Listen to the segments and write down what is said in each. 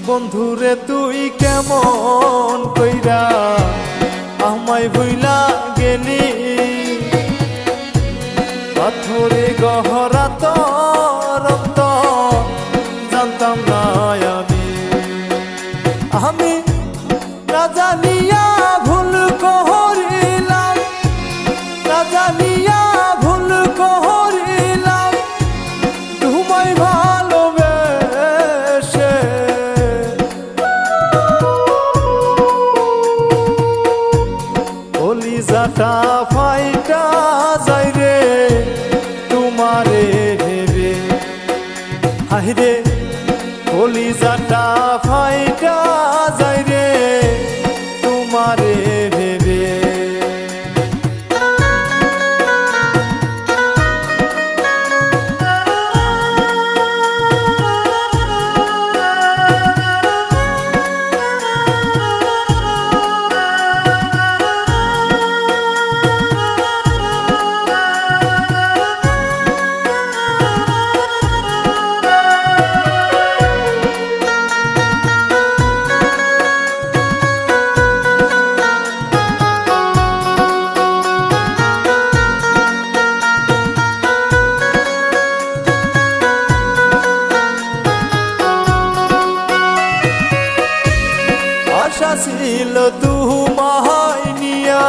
বন্ধুরে তুই কেমন কইরা আমায় ভুইলা গেলি, পাথরে গহরা তোর অন্তর জানতাম না আমি না জানিয়া ভুল করিলাম, না জানিয়া ভুল করিলাম তোমায় ভালোবেসে। কলিজাটা ফাইটা যাই রে তোমারে ভেবে, হায়রে কলিজাটা ফাইটা যাই রে তোমারে ভেবে। আশা ছিল তোমায় নিয়া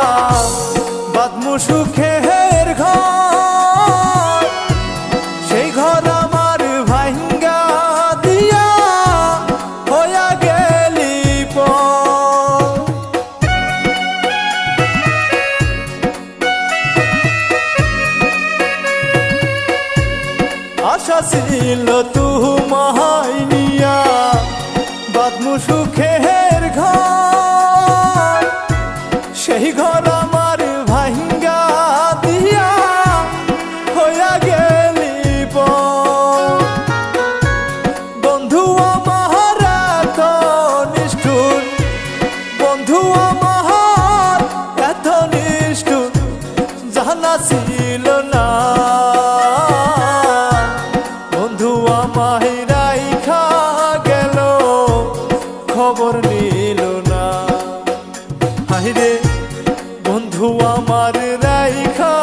বাঁধমু সুখের ঘর, সেই ঘর আমার ভাঙ্গা দিয়া হইয়া গেলি পর। আশা ছিল তোমায় নিয়া বাঁধমু সুখের ঘর, সেই ঘর আমার ভাঙ্গা দিয়া হইয়া গেলি পর। বন্ধু আমার এত নিষ্ঠুর, বন্ধু আমার এত নিষ্ঠুর জানা ছিল না। বন্ধু আমায় রাইখা গেল খবর নিল না, হায়রে বন্ধু আমার রাইখা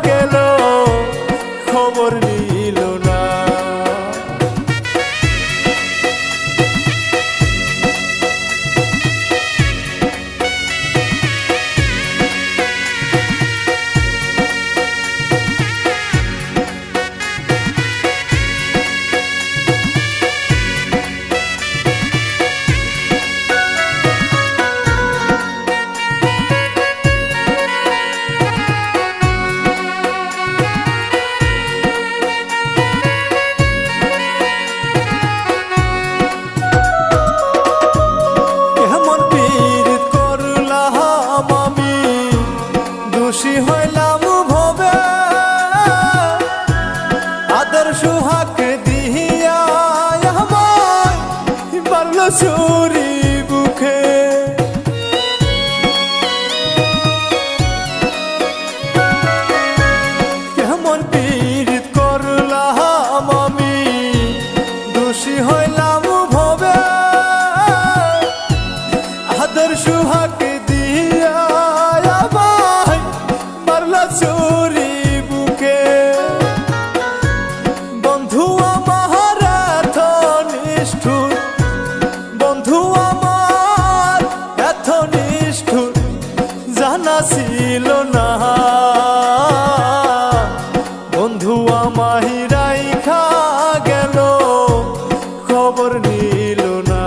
গেল খবর নিল না। দোষী হইলাম ভবে আদর সুহাগ দিয়া আমায় মারল ছুরি বুকে। কেমন পীড়িত করলাম আমি, দোষী হইলাম ভবে আদর সুহাগ দিয়া চুরি বুকে। বন্ধু আমার এত নিষ্ঠুর, বন্ধু আমার এত নিষ্ঠুর জানা ছিল না। বন্ধু আমায় রাইখা গেল খবর নিল না,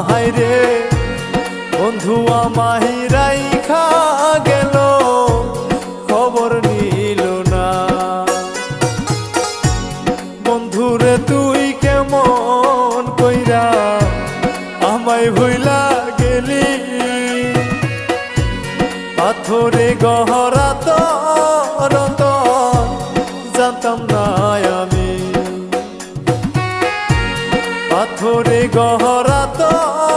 হায়রে বন্ধু আমায় রাইখা গেল খবর নিল না। বন্ধুরে তুই কেমন কইরা আমায় ভুইলা গেলি, পাথরে গহরা তোর অন্তর জানতাম না আমি, পাথরে গহরা তোর